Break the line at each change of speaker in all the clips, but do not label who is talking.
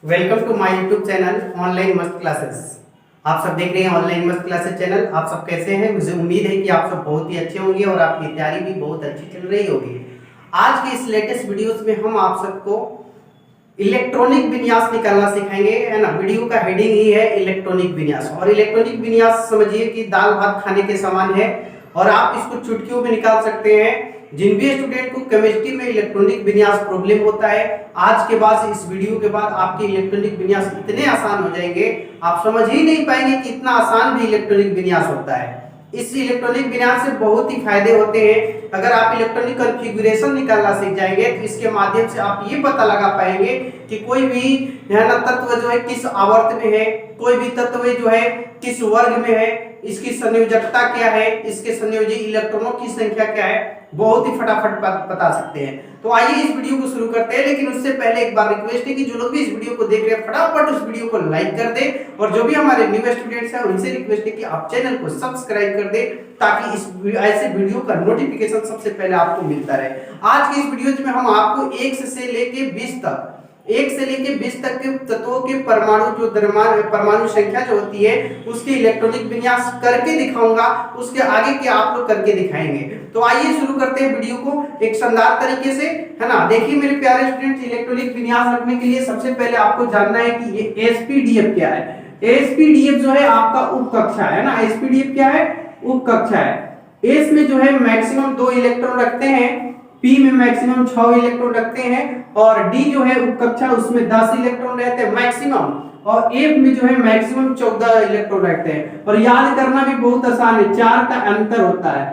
Welcome to my YouTube channel online मस्त classes. आप सब देख रहे हैं ऑनलाइन मस्त क्लासेस चैनल। आप सब कैसे हैं? मुझे उम्मीद है कि आप सब बहुत ही अच्छे होंगे और आपकी तैयारी भी बहुत अच्छी चल रही होगी। आज के इस लेटेस्ट वीडियोस में हम आप सबको इलेक्ट्रॉनिक विन्यास निकालना सिखाएंगे, है ना। वीडियो का हेडिंग ही है इलेक्ट्रॉनिक विन्यास, और इलेक्ट्रॉनिक विन्यास समझिए कि दाल भात खाने के समान है और आप इसको चुटकियों में निकाल सकते हैं। जिन भी स्टूडेंट को केमिस्ट्री में इलेक्ट्रॉनिक विन्यास प्रॉब्लम होता है, आज के बाद इस वीडियो के बाद आपके इलेक्ट्रॉनिक विन्यास इतने आसान हो जाएंगे, आप समझ ही नहीं पाएंगे कि इतना आसान भी इलेक्ट्रॉनिक विन्यास होता है। इस इलेक्ट्रॉनिक विन्यास से बहुत ही फायदे होते हैं। अगर आप इलेक्ट्रॉनिक कॉन्फ़िगरेशन निकालना सीख जाएंगे तो इसके माध्यम से आप ये पता लगा पाएंगे कि कोई भी है ना तत्व जो है किस आवर्त में है, कोई भी तत्व जो है किस वर्ग में है, इसकी संयोजकता क्या है, इसके संयोजी इलेक्ट्रॉनों की संख्या क्या है, बहुत ही फटाफट बता सकते हैं। तो आइए इस वीडियो को शुरू करते हैं, लेकिन उससे पहले एक बार रिक्वेस्ट है कि जो लोग भी इस वीडियो को देख रहे हैं फटाफट उस वीडियो को लाइक कर दें, और जो भी हमारे न्यू स्टूडेंट्स हैं उनसे रिक्वेस्ट है कि आप चैनल को सब्सक्राइब कर दें ताकि इस ऐसे वीडियो का नोटिफिकेशन सबसे पहले आपको मिलता रहे। आज की इस वीडियो में हम आपको 1 से लेके 20 तक 1 से लेके 20 तक के तत्वों के परमाणु जो परमाणु संख्या जो होती है उसकी इलेक्ट्रॉनिक विन्यास करके दिखाऊंगा, उसके आगे के आप लोग करके दिखाएंगे। तो आइए शुरू करते हैं वीडियो को एक शानदार तरीके से, है ना। देखिए मेरे प्यारे स्टूडेंट्स, इलेक्ट्रॉनिक विन्यास रखने के लिए सबसे पहले आपको जानना है कि ये एसपीडीएफ क्या है। एसपीडीएफ जो है आपका उपकक्षा है ना। एसपीडीएफ क्या है? उपकक्षा है। एस में जो है मैक्सिमम 2 इलेक्ट्रॉन रखते हैं, पी में मैक्सिमम 6 इलेक्ट्रॉन रखते हैं, और डी जो है उपकक्षा उसमें 10 इलेक्ट्रॉन रहते हैं मैक्सिमम, और एफ में जो है मैक्सिमम 14 इलेक्ट्रॉन रहते हैं। और याद करना भी बहुत आसान है, 4 का अंतर होता है,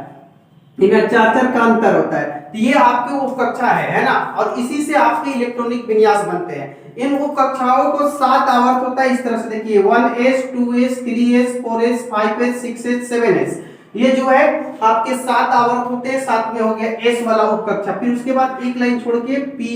ठीक है, 4 का अंतर होता है। तो ये आपके उपकक्षा है ना, और इसी से आपके इलेक्ट्रॉनिक विन्यास बनते हैं। इन उपकक्षाओं को 7 आवर्त होता है। इस तरह से देखिए 1s 2s 3s 4s 5s 6s 7s, ये जो है आपके 7 आवर्त होते हैं। 7 में हो गया s वाला उपकक्षा। फिर उसके बाद एक लाइन छोड़ के p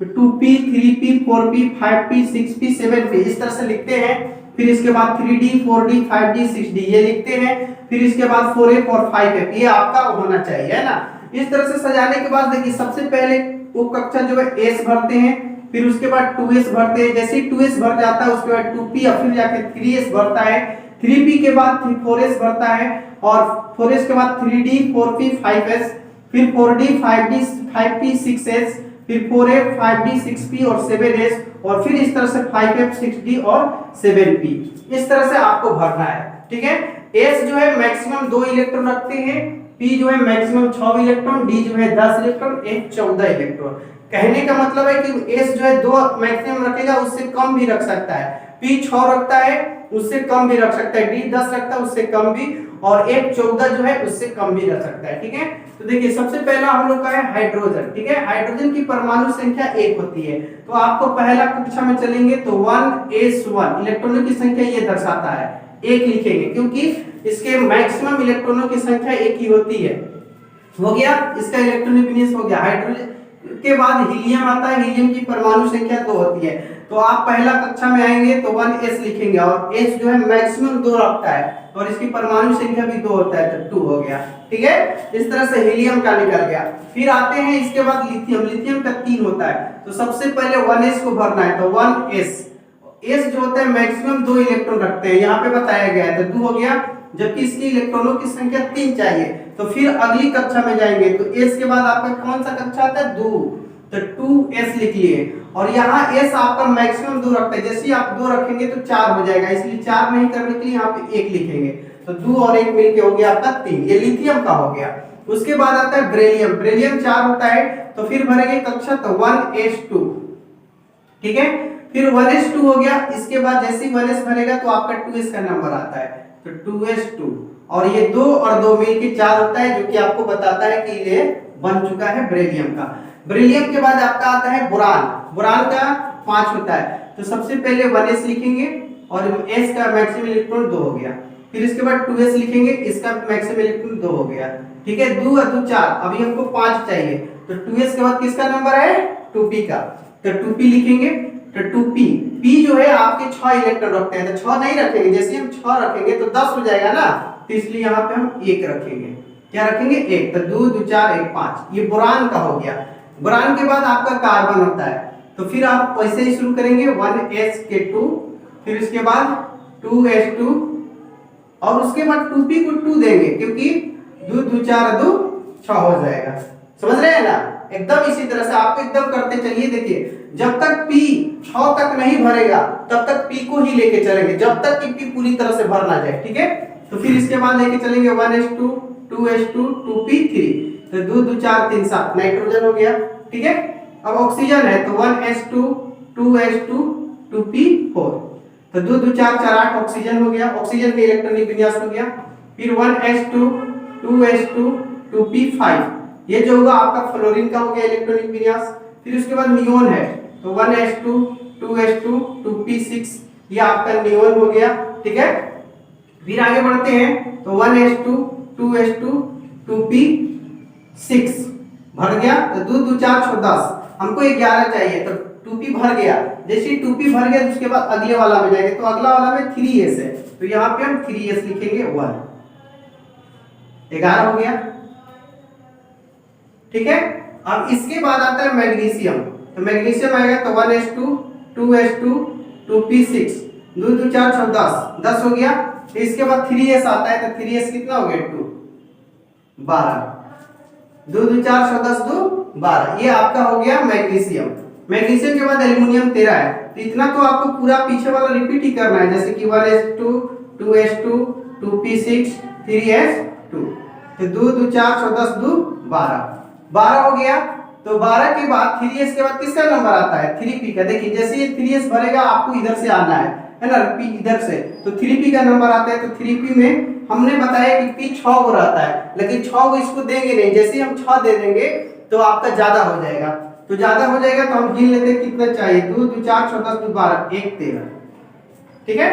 2p 3p 4p 5p 6p 7p इस तरह से लिखते हैं। फिर इसके बाद 3d 4d 5d 6d ये लिखते हैं। फिर इसके बाद 4f और 5f ये आपका होना चाहिए, है ना। इस तरह से सजाने के बाद देखिए सबसे पहले उपकक्षा जो है s भरते हैं, फिर उसके बाद 2s भरते हैं। जैसे ही 2s भर जाता है उसके बाद 2p और फिर जाके 3s भरता है, 3p के बाद 4s भरता है, और 4s के बाद 3d 4p 5s, फिर 4d 5d 5p 6s, फिर 4f 5d 6p और 7s, और फिर इस तरह से 5f 6d और 7p इस तरह से आपको भरना है, ठीक है। s जो है मैक्सिमम 2 इलेक्ट्रॉन रखते हैं, p जो है मैक्सिमम 6 इलेक्ट्रॉन, d जो है 10 इलेक्ट्रॉन, f 14 इलेक्ट्रॉन। कहने का मतलब है कि s जो है 2 मैक्सिमम रखेगा, उससे कम भी रख सकता है, p 6 रखता है उससे कम भी रख सकता है, d 10 रखता है उससे कम भी, और f 14 जो है उससे कम भी रख सकता है, ठीक है। तो देखिए सबसे पहला हम लोग का है हाइड्रोजन, ठीक है। हाइड्रोजन की परमाणु संख्या 1 होती है, तो आपको पहला कक्षा में चलेंगे तो 1s1 इलेक्ट्रॉनों की संख्या ये दर्शाता है, 1 लिखेंगे क्योंकि इसके मैक्सिमम इलेक्ट्रॉनों की संख्या 1 ही होती है। हो गया, इसका इलेक्ट्रॉनिक विन्यास हो गया। हाइड्रोजन के बाद हीलियम आता है, हीलियम की परमाणु संख्या 2 होती है, तो आप पहला कक्षा में आएंगे तो 1s लिखेंगे, और s जो है मैक्सिमम 2 रखता है और इसकी परमाणु संख्या भी 2 होता है, तो 2 हो गया, ठीक है। इस तरह से हीलियम का निकल गया। फिर आते हैं इसके बाद लिथियम, लिथियम का 3 होता है, तो सबसे पहले 1s को भरना है, तो 1s s जो होता है मैक्सिमम 2 इलेक्ट्रॉन रखते हैं, यहाँ पे बताया गया है, तो 2 हो गया, जबकि इसकी इलेक्ट्रॉनों की संख्या 3 चाहिए। तो फिर अगली कक्षा में जाएंगे तो s के बाद आपका कौन सा कक्षा आता है? 2, तो 2s लिख लिए, और यहाँ s आपका मैक्सिमम 2 रखता है, जैसे ही आप 2 रखेंगे तो 4 हो जाएगा, इसलिए 4 नहीं करने के लिए यहाँ पे 1 लिखेंगे, तो 2 और 1 मिलके हो गया आपका 3, ये लिथियम का हो गया। उसके बाद आता है बेरिलियम, बेरिलियम 4 होता है, तो फिर भरेंगे कक्षा तो 1s2, ठीक है। फिर 1s2 हो गया, इसके बाद जैसे ही 1s भरेगा तो आपका 2s का नंबर आता है, तो 2s2, और ये 2 और 2 मिलके 4 होता है, जो कि आपको बताता है कि ये बन चुका है बेरिलियम का। बेरिलियम के बाद आपका आता है बोरान, बोरान का 5 होता है, तो सबसे पहले 1s लिखेंगे और s का मैक्सिमम इलेक्ट्रॉन 2 हो गया, फिर इसके बाद 2s लिखेंगे, इसका मैक्सिमम इलेक्ट्रॉन 2 हो गया, ठीक है। 2 और 2 4, अभी हमको 5 चाहिए, तो 2s के बाद किसका नंबर है? 2p का, तो 2p लिखेंगे, तो 2p, p जो है आपके 6 इलेक्ट्रॉन रखते हैं, तो 6 नहीं रखेंगे, जैसे हम 6 रखेंगे तो 10 हो जाएगा ना, तो इसलिए यहाँ पे हम 1 रखेंगे। क्या रखेंगे? 1, तो 2 2 4 1 5, ये बोरान का हो गया। बोरान के बाद आपका कार्बन होता है, तो फिर आप वैसे ही शुरू करेंगे 1s(2), फिर उसके बाद 2s2 और उसके बाद 2p को 2 देंगे क्योंकि 2 2 4 2 6 हो जाएगा। समझ रहे हैं ना? एकदम इसी तरह से आपको एकदम करते चलिए। देखिए जब तक p 6 तक नहीं भरेगा तब तक p को ही लेके चलेंगे, जब तक कि p पूरी तरह से भर ना जाए। ठीक है, तो फिर इसके बाद लेके चलेंगे 1s2 2s2 2p3, तो 2 2 4 3 7 नाइट्रोजन हो गया। ठीक है, अब ऑक्सीजन है तो 1s2 2s2 2p4, तो 2 2 4 4 8 ऑक्सीजन हो गया। ऑक्सीजन का इलेक्ट्रॉनिक विन्यास हो गया। फिर 1s2 2s2 2p5, ये जो होगा आपका फ्लोरीन का हो गया इलेक्ट्रॉनिक विन्यास। फिर उसके बाद नियोन है तो 1s2 2s2 2p6, ये आपका नियोन हो गया। ठीक है, फिर आगे बढ़ते हैं तो 1s2 2s2 2p6 भर गया, तो 2 2 4 6 10, हमको 11 चाहिए तो 2p भर गया। जैसे 2p भर गया तो उसके बाद अगले वाला में जाएंगे, तो अगला वाला में 3s है तो यहाँ पे हम 3s लिखेंगे 1, 11 हो गया। ठीक है, अब इसके बाद आता है मैग्नीशियम, तो मैग्नीशियम आएगा तो 1s2 2s2 2p6, 2 2 4 6 10 10 हो गया। तो इसके बाद 3s आता है तो 3s कितना हो गया 2 12, 2 2 4 6 10 2 12, ये आपका हो गया मैग्नीशियम। मैग्नीशियम के बाद एल्युमिनियम 13 है, तो इतना तो आपको पूरा पीछे वाला रिपीट ही करना है, जैसे कि 1s2 2s2 2p6 3s2, तो 2 2 4 6 10 2 12 12 हो गया। तो 12 के बाद 3s के बाद किसका नंबर आता है 3p का। देखिए जैसे ये 3s भरेगा आपको इधर से आना है ना, p इधर से, तो 3p का नंबर आता है। तो 3p में हमने बताया कि p 6 को रहता है, लेकिन 6 को इसको देंगे नहीं, जैसे ही हम 6 दे देंगे तो आपका ज्यादा हो जाएगा। तो ज्यादा हो जाएगा तो हम गिन लेते हैं कितना चाहिए, 2 2 4 6 10 2 12 1 13। ठीक है,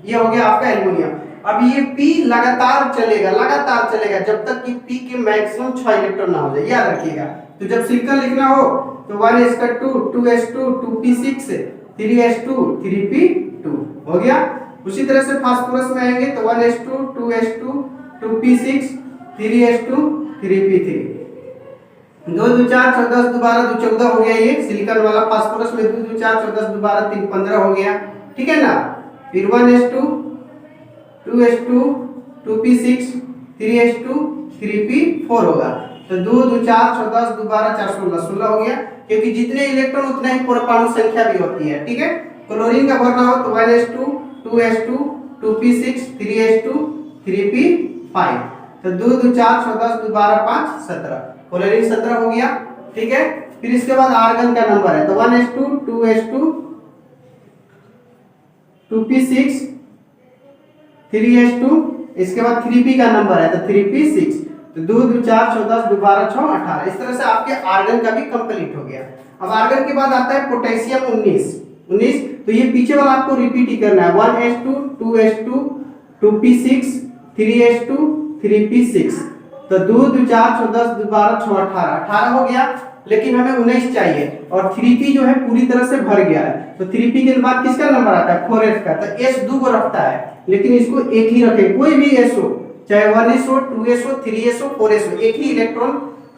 ये हो गया आपका एल्युमिनियम। अब ये p लगातार चलेगा जब तक कि p के मैक्सिमम 6 इलेक्ट्रॉन ना हो जाए, याद रखिएगा। तो जब सिलिकॉन लिखना हो तो 1s2 2s2 2p6 3s2 3p2 हो गया। उसी तरह से फास्फोरस में आएंगे तो 1s2 2s2 2p6 3s2 3p3, 2 2 4 6 10 12 2 14 हो गया। ये सिलिकॉन वाला फास्फोरस में 2 2 4 6 10 12 3 15 हो गया। ठीक है ना, फिर 1s2 2s2 2p6 3s2 3p4 होगा, तो 2 2 4 6 10 2 12 4 16 16 हो गया, क्योंकि जितने इलेक्ट्रॉन उतना ही परमाणु संख्या भी होती है। ठीक है, क्लोरीन का भरना हो तो 1s2 2s2 2p6 3s2 3p5, तो 2 2 4 6 10 2 12 5 17, क्लोरीन 17 हो गया। ठीक है, फिर इसके बाद आर्गन का नंबर है तो 1s2 2s2 2p6 3s2, इसके बाद 3p का नंबर है तो 3p6, तो 2 2 4 6 10 2 12 6 18। इस तरह से आपके आर्गन का भी कंप्लीट हो गया। अब आर्गन के बाद आता है पोटेशियम 19, तो ये पीछे वाला आपको रिपीट ही करना है, 1s2 2s2 2p6 3s2 3p6, तो 2 2 4 6 10 2 12 6 18 हो गया। लेकिन हमें 19 चाहिए और 3p जो है पूरी तरह से भर गया है, तो 3p के बाद किसका नंबर आता है 4s का, तो s 2 को रखता है, लेकिन इसको एक ही रखें, कोई भी s हो, चाहे 1s हो 2s हो 3s हो 4s हो, एक ही इलेक्ट्रॉन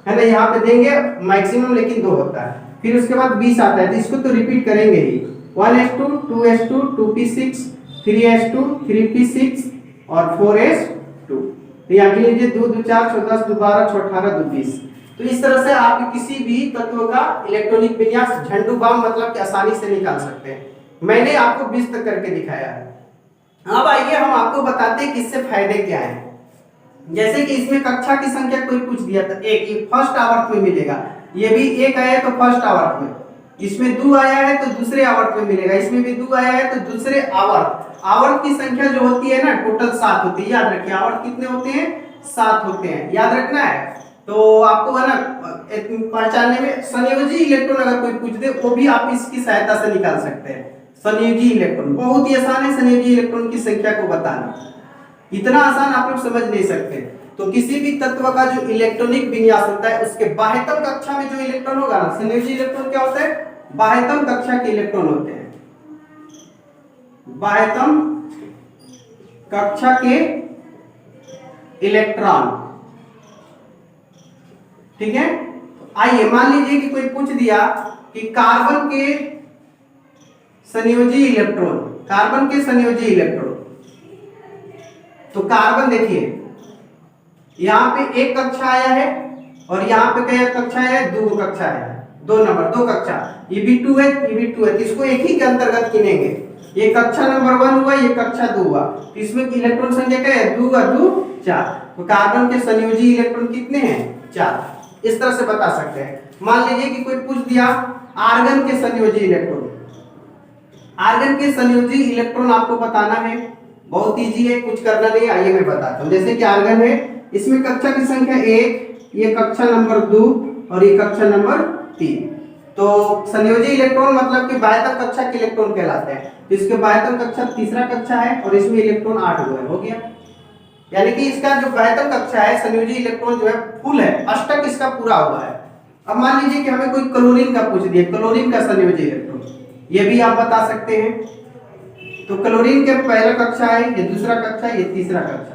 है ना यहाँ पे देंगे मैक्सिमम, लेकिन 2 होता है। फिर उसके बाद 20 आता है, तो इसको तो रिपीट करेंगे ही, 1s2 2s2 2p6 3s2 3p6 और 4s2, तो यहाँ के लीजिए 2 2 4 6 10 2 12 6 18 2 20। तो इस तरह से आप किसी भी तत्व का इलेक्ट्रॉनिक विन्यास झंडू बाम मतलब कि आसानी से निकाल सकते हैं। मैंने आपको 20 तक करके दिखाया है। अब आइए हम आपको बताते हैं कि इससे फायदे क्या हैं। जैसे कि इसमें कक्षा की संख्या कोई पूछ दिया था, एक, ये फर्स्ट आवर्त में मिलेगा, ये भी एक आया तो फर्स्ट आवर्त में, इसमें 2 आया है तो दूसरे आवर्त में मिलेगा, इसमें भी 2 आया है तो दूसरे आवर्त। आवर्त की संख्या जो होती है ना टोटल 7 होती है, याद रखिए आवर्त कितने होते हैं 7 होते हैं, याद रखना है। तो आपको है ना पहचानने में संयोजी इलेक्ट्रॉन अगर कोई पूछ दे वो भी आप इसकी सहायता से निकाल सकते हैं। संयोजी इलेक्ट्रॉन बहुत ही आसान है, संयोजी इलेक्ट्रॉन की संख्या को बताना इतना आसान आप लोग समझ नहीं सकते। तो किसी भी तत्व का जो इलेक्ट्रॉनिक विन्यास होता है उसके बाह्यतम कक्षा में जो इलेक्ट्रॉन होगा ना, संयोजी इलेक्ट्रॉन क्या होता है, बाह्यतम कक्षा के इलेक्ट्रॉन होते हैं, बाह्यतम कक्षा के इलेक्ट्रॉन। ठीक है, आइए मान लीजिए कि कोई पूछ दिया कि कार्बन के संयोजी इलेक्ट्रॉन, कार्बन के संयोजी इलेक्ट्रॉन। तो कार्बन देखिए यहाँ पे एक कक्षा आया है और यहाँ पे क्या कक्षा है, दो कक्षा है, दो नंबर, दो कक्षा, ये भी 2 है, ये भी 2 है, इसको एक ही के अंतर्गत गिनेंगे। ये कक्षा नंबर 1 हुआ, ये कक्षा 2 हुआ, तो इसमें इलेक्ट्रॉन संख्या क्या है, 2 2 4। तो कार्बन के संयोजी इलेक्ट्रॉन कितने हैं, 4। इस तरह से बता सकते हैं। मान लीजिए कि कोई पूछ दिया आर्गन के संयोजी इलेक्ट्रॉन। आर्गन के संयोजी इलेक्ट्रॉन आपको बताना है, बहुत इजी है, कुछ करना नहीं। आइए मैं बताता हूँ। जैसे कि आर्गन है, इसमें कक्षा की संख्या 1, ये कक्षा नंबर 2 और ये कक्षा नंबर 3। तो संयोजी इलेक्ट्रॉन मतलब कि बाह्यतम कक्षा के इलेक्ट्रॉन कहलाते हैं। तो इसके बाह्यतम कक्षा तीसरा कक्षा है और इसमें इलेक्ट्रॉन 8 हुए, हो गया। यानी कि इसका जो बाह्यतम कक्षा है संयोजी इलेक्ट्रॉन जो है फुल है, अष्टक इसका पूरा हुआ है। अब मान लीजिए कि हमें कोई क्लोरीन का पूछ दिया, क्लोरीन का संयोजी इलेक्ट्रॉन, ये भी आप बता सकते हैं। तो क्लोरीन के पहला कक्षा है, ये दूसरा कक्षा, ये तीसरा कक्षा।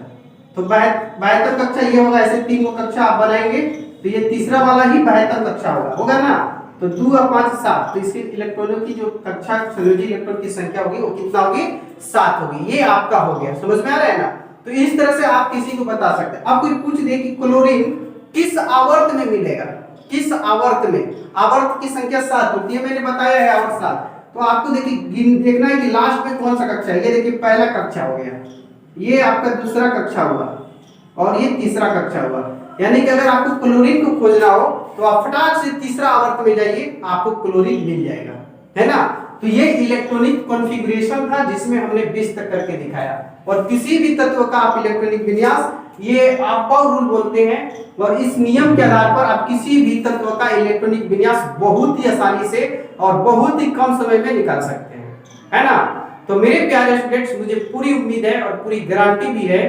तो बाह्यतम कक्षा ये होगा, ऐसे 3 कक्षा आप बनाएंगे तो ये तीसरा वाला ही बाह्यतम कक्षा होगा ना। तो 2 और 5 7, तो इसके इलेक्ट्रॉनों की जो कक्षा संयोजी इलेक्ट्रॉन की संख्या होगी वो कितना होगी, 7 होगी। ये आपका हो गया, समझ में आ रहा है ना। तो इस तरह से आप किसी को बता सकते हैं। अब कोई पूछ दे कि क्लोरीन किस आवर्त में मिलेगा, किस आवर्त में, आवर्त की संख्या 7 होती है, मैंने बताया है आवर्त 7। तो आपको देखिए देखना है कि लास्ट में कौन सा कक्षा है। ये देखिए पहला कक्षा हो गया, ये आपका दूसरा कक्षा हुआ और ये तीसरा कक्षा हुआ। यानी कि अगर आपको क्लोरीन को खोजना हो तो आप फटाक से तीसरा आवर्त में जाइए, आपको क्लोरीन मिल जाएगा, है ना। तो ये इलेक्ट्रॉनिक कॉन्फ़िगरेशन था जिसमें हमने 20 तक करके दिखाया। और किसी भी तत्व का आप इलेक्ट्रॉनिक विन्यास, ये आप पावर रूल बोलते हैं, और इस नियम के आधार पर आप किसी भी तत्व का इलेक्ट्रॉनिक विन्यास बहुत ही आसानी से और बहुत ही कम समय में निकाल सकते हैं, है ना। तो मेरे प्यारे स्टूडेंट्स, मुझे पूरी उम्मीद है और पूरी गारंटी भी है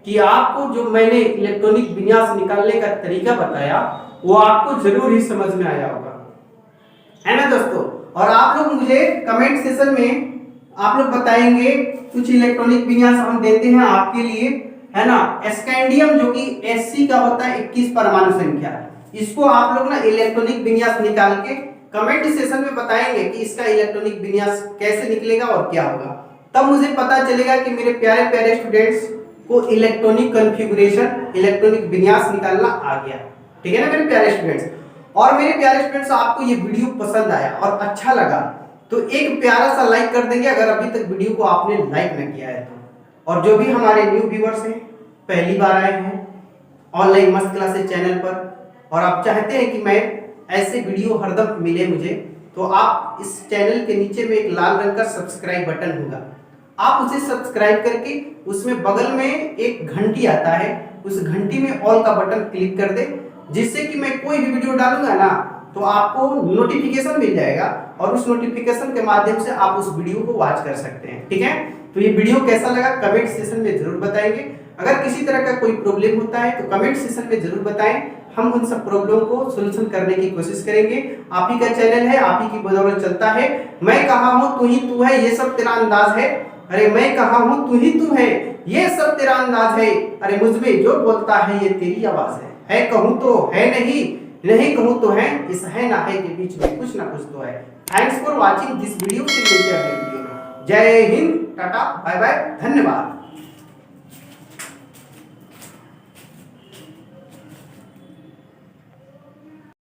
कि आपको जो मैंने इलेक्ट्रॉनिक विन्यास निकालने का तरीका बताया वो आपको जरूर ही समझ में आया होगा, है ना दोस्तों। और आप लोग मुझे कमेंट सेशन में आप लोग बताएंगे, कुछ इलेक्ट्रॉनिक विन्यास हम देते हैं आपके लिए, है ना। स्कैंडियम जो कि Sc का होता है 21 परमाणु संख्या, इसको आप लोग ना इलेक्ट्रॉनिक विन्यास निकाल के कमेंट सेशन में बताएंगे कि इसका इलेक्ट्रॉनिक विन्यास कैसे निकलेगा और क्या होगा। तब मुझे पता चलेगा कि मेरे प्यारे प्यारे स्टूडेंट्स को इलेक्ट्रॉनिक कॉन्फ़िगरेशन, इलेक्ट्रॉनिक विन्यास निकालना आ गया, ठीक है ना मेरे प्यारे स्टूडेंट्स। और मेरे प्यारे स्टूडेंट्स, आपको ये वीडियो पसंद आया और अच्छा लगा तो एक प्यारा सा लाइक कर देंगे अगर अभी तक वीडियो को आपने लाइक न किया है तो। और जो भी हमारे न्यू व्यूअर्स हैं, पहली बार आए हैं ऑनलाइन मस्त क्लासेस चैनल पर, और आप चाहते हैं कि मैं ऐसे वीडियो हरदम मिले मुझे, तो आप इस चैनल के नीचे में एक लाल रंग का सब्सक्राइब बटन होगा, आप उसे सब्सक्राइब करके उसमें बगल में एक घंटी आता है, उस घंटी में ऑल का बटन क्लिक कर दे, जिससे कि मैं कोई भी वीडियो डालूंगा ना तो आपको नोटिफिकेशन मिल जाएगा और उस नोटिफिकेशन के माध्यम से आप उस वीडियो को वॉच कर सकते हैं, ठीक है। तो ये वीडियो कैसा लगा कमेंट सेशन में जरूर बताएंगे। अगर किसी तरह का कोई प्रॉब्लम होता है तो कमेंट सेशन में जरूर बताएं, हम उन सब प्रॉब्लम को सॉल्यूशन करने की कोशिश करेंगे। आप ही का चैनल है, आप ही की बदौलत चलता है। मैं कहा हूँ तू ही तू है, ये सब तेरा अंदाज है। अरे मैं कहा हूँ तू ही तू है, ये सब तेरा अंदाज है। अरे मुझमें जो बोलता है ये तेरी आवाज है कहूँ तो है नहीं, नहीं कहूँ तो है, इस है ना है के बीच में कुछ ना कुछ तो है। Thanks for watching this video. जय हिंद, टाटा, बाय बाय, धन्यवाद।